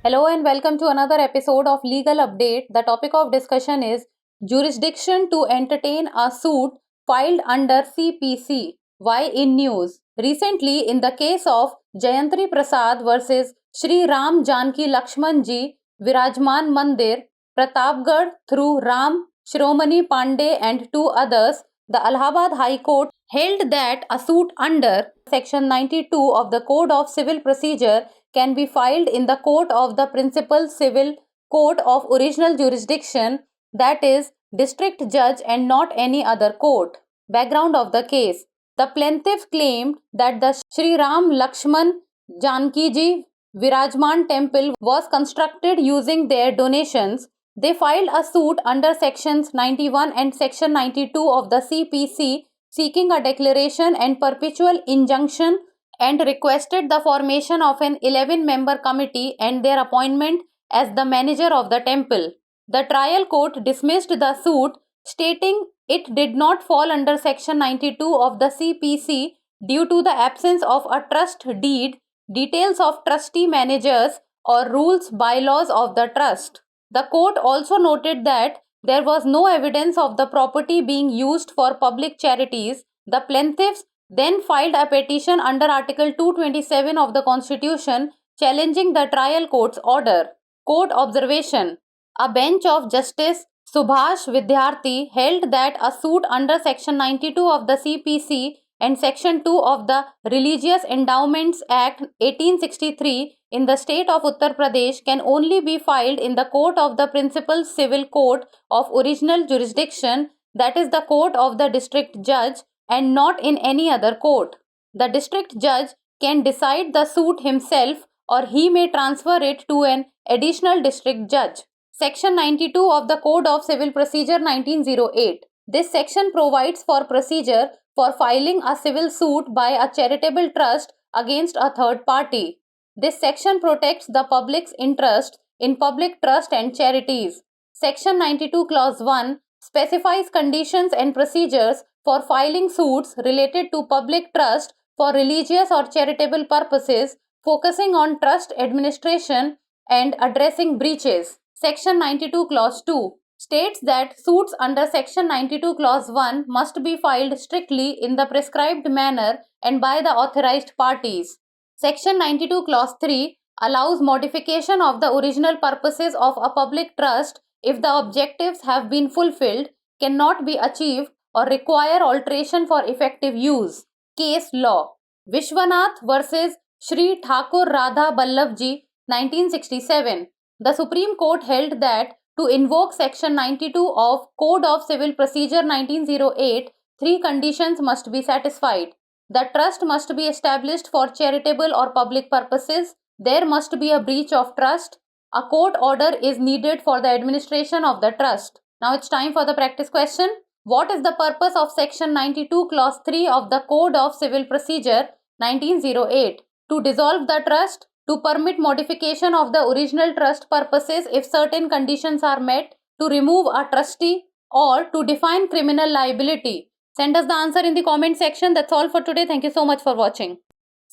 Hello and welcome to another episode of Legal Update. The topic of discussion is jurisdiction to entertain a suit filed under CPC. Why in news? Recently, in the case of Jayantri Prasad versus Shri Ram Janki Lakshman Ji Virajman Mandir, Pratapgarh through Ram Shiromani Pandey and two others, the Allahabad High Court held that a suit under Section 92 of the Code of Civil Procedure can be filed in the court of the principal civil court of original jurisdiction, that is, district judge, and not any other court. Background of the case: the plaintiff claimed that the Shri Ram Lakshman Janki Ji Virajman temple was constructed using their donations. They filed a suit under Sections 91 and Section 92 of the CPC seeking a declaration and perpetual injunction and requested the formation of an 11-member committee and their appointment as the manager of the temple. The trial court dismissed the suit, stating it did not fall under Section 92 of the CPC due to the absence of a trust deed, details of trustee managers, or rules bylaws of the trust. The court also noted that there was no evidence of the property being used for public charities. The plaintiffs then filed a petition under Article 227 of the Constitution challenging the trial court's order. Court observation: a bench of Justice Subhash Vidyarthi held that a suit under Section 92 of the CPC and Section 2 of the Religious Endowments Act 1863 in the state of Uttar Pradesh can only be filed in the court of the principal civil court of original jurisdiction, that is, the court of the district judge, and not in any other court. The district judge can decide the suit himself, or he may transfer it to an additional district judge. Section 92 of the Code of Civil Procedure 1908. This section provides for procedure for filing a civil suit by a charitable trust against a third party. This section protects the public's interest in public trust and charities. Section 92 Clause 1 specifies conditions and procedures for filing suits related to public trust for religious or charitable purposes, focusing on trust administration and addressing breaches. Section 92 Clause 2 states that suits under Section 92 Clause 1 must be filed strictly in the prescribed manner and by the authorized parties. Section 92 Clause 3 allows modification of the original purposes of a public trust if the objectives have been fulfilled, cannot be achieved, or require alteration for effective use. Case law: Vishwanath versus Shri Thakur Radha Ballabji, 1967. The Supreme Court held that to invoke Section 92 of Code of Civil Procedure 1908, three conditions must be satisfied. The trust must be established for charitable or public purposes. There must be a breach of trust. A court order is needed for the administration of the trust. Now it's time for the practice question. What is the purpose of Section 92 Clause 3 of the Code of Civil Procedure 1908? To dissolve the trust, to permit modification of the original trust purposes if certain conditions are met, to remove a trustee, or to define criminal liability. Send us the answer in the comment section. That's all for today. Thank you so much for watching.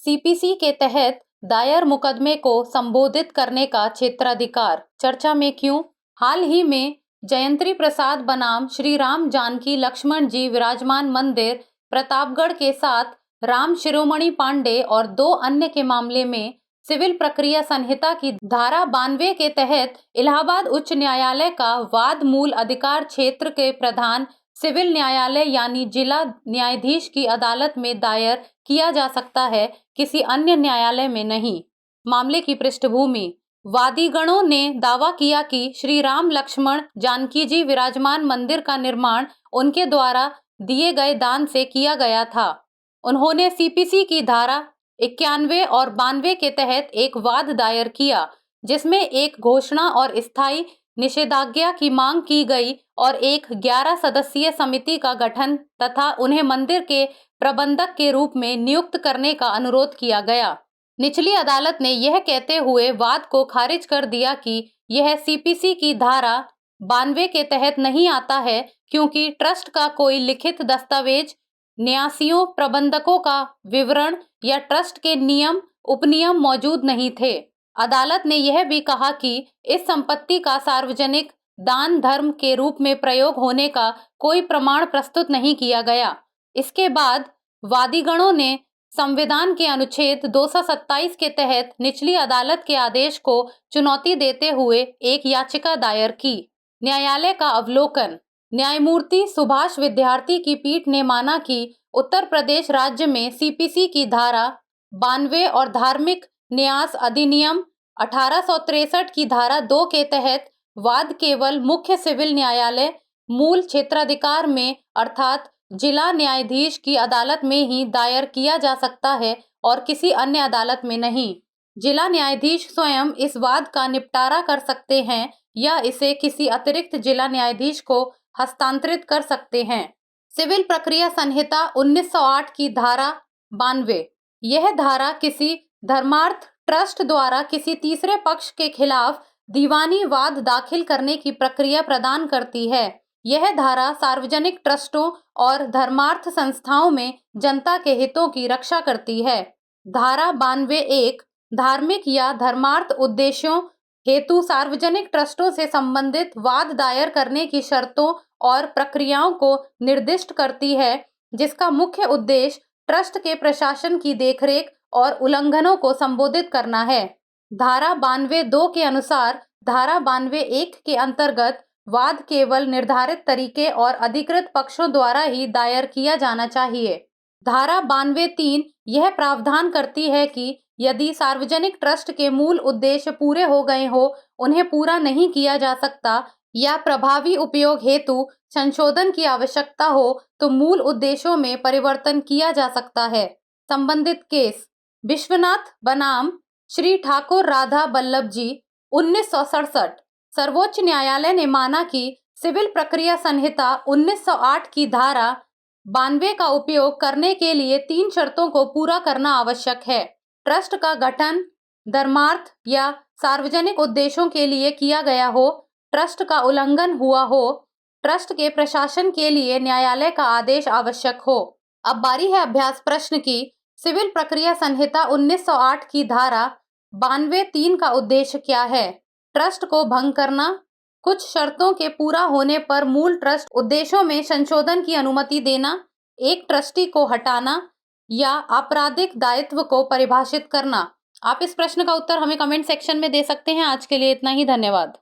CPC के तहत दायर मुकदमे को संबोधित करने का क्षेत्राधिकार चर्चा में क्यों? हाल ही में जयंत्री प्रसाद बनाम श्री राम जानकी लक्ष्मण जी विराजमान मंदिर प्रतापगढ़ के साथ राम शिरोमणि पांडे और दो अन्य के मामले में सिविल प्रक्रिया संहिता की धारा 92 के तहत इलाहाबाद उच्च न्यायालय का वाद मूल अधिकार क्षेत्र के प्रधान सिविल न्यायालय यानी जिला न्यायाधीश की अदालत में दायर किया जा सकता है, किसी अन्य न्यायालय में नहीं। मामले की पृष्ठभूमि: वादीगणों ने दावा किया कि श्री राम लक्ष्मण जानकी जी विराजमान मंदिर का निर्माण उनके द्वारा दिए गए दान से किया गया था। उन्होंने सीपीसी की धारा 91 और 92 के तहत एक वाद दायर किया, जिसमें एक घोषणा और स्थायी निषेधाज्ञा की मांग की गई और एक 11 सदस्यीय समिति का गठन तथा उन्हें मंदिर के प्रबंधक के रूप में नियुक्त करने का अनुरोध किया गया। निचली अदालत ने यह कहते हुए वाद को खारिज कर दिया कि यह सीपीसी की धारा 92 के तहत नहीं आता है, क्योंकि ट्रस्ट का कोई लिखित दस्तावेज, न्यासियों, प्रबंधकों का विवरण या ट्रस्ट के नियम उपनियम मौजूद नहीं थे। अदालत ने यह भी कहा कि इस संपत्ति का सार्वजनिक दान धर्म के रूप में प्रयोग होने का कोई प्रमाण प्रस्तुत नहीं किया गया। इसके बाद वादीगणों ने संविधान के अनुच्छेद 227 के तहत निचली अदालत के आदेश को चुनौती देते हुए एक याचिका दायर की। न्यायालय का अवलोकन। न्यायमूर्ति सुभाष विद्यार्थी की पीठ ने माना कि उत्तर प्रदेश राज्य में सीपीसी की धारा 92 और धार्मिक न्यास अधिनियम 1863 की धारा 2 के तहत वाद केवल मुख्य सिविल न्यायालय मूल क्षेत्राधिकार में अर्थात जिला न्यायाधीश की अदालत में ही दायर किया जा सकता है और किसी अन्य अदालत में नहीं। जिला न्यायाधीश स्वयं इस वाद का निपटारा कर सकते हैं या इसे किसी अतिरिक्त जिला न्यायाधीश को हस्तांतरित कर सकते हैं। सिविल प्रक्रिया संहिता 1908 की धारा 92। यह धारा किसी धर्मार्थ ट्रस्ट द्वारा किसी तीसरे पक्ष के खिलाफ दीवानी वाद दाखिल करने की प्रक्रिया प्रदान करती है। यह धारा सार्वजनिक ट्रस्टों और धर्मार्थ संस्थाओं में जनता के हितों की रक्षा करती है। धारा 92(1) धार्मिक या धर्मार्थ उद्देश्यों हेतु सार्वजनिक ट्रस्टों से संबंधित वाद दायर करने की शर्तों और प्रक्रियाओं को निर्दिष्ट करती है, जिसका मुख्य उद्देश्य ट्रस्ट के प्रशासन की देखरेख और उल्लंघनों को संबोधित करना है। धारा 92(2) के अनुसार धारा 92(1) के अंतर्गत वाद केवल निर्धारित तरीके और अधिकृत पक्षों द्वारा ही दायर किया जाना चाहिए। धारा 92(3) यह प्रावधान करती है कि यदि सार्वजनिक ट्रस्ट के मूल उद्देश्य पूरे हो गए हो, उन्हें पूरा नहीं किया जा सकता या प्रभावी उपयोग हेतु संशोधन की आवश्यकता हो, तो मूल उद्देश्यों में परिवर्तन किया जा सकता है। संबंधित केस विश्वनाथ बनाम श्री ठाकुर राधा बल्लभ जी 1967। सर्वोच्च न्यायालय ने माना कि सिविल प्रक्रिया संहिता 1908 की धारा 92 का उपयोग करने के लिए 3 शर्तों को पूरा करना आवश्यक है। ट्रस्ट का गठन धर्मार्थ या सार्वजनिक उद्देश्यों के लिए किया गया हो, ट्रस्ट का उल्लंघन हुआ हो, ट्रस्ट के प्रशासन के लिए न्यायालय का आदेश आवश्यक हो। अब बारी है अभ्यास प्रश्न की। सिविल प्रक्रिया संहिता 1908 की धारा 92(3) का उद्देश्य क्या है? ट्रस्ट को भंग करना, कुछ शर्तों के पूरा होने पर मूल ट्रस्ट उद्देश्यों में संशोधन की अनुमति देना, एक ट्रस्टी को हटाना या आपराधिक दायित्व को परिभाषित करना। आप इस प्रश्न का उत्तर हमें कमेंट सेक्शन में दे सकते हैं। आज के लिए इतना ही, धन्यवाद।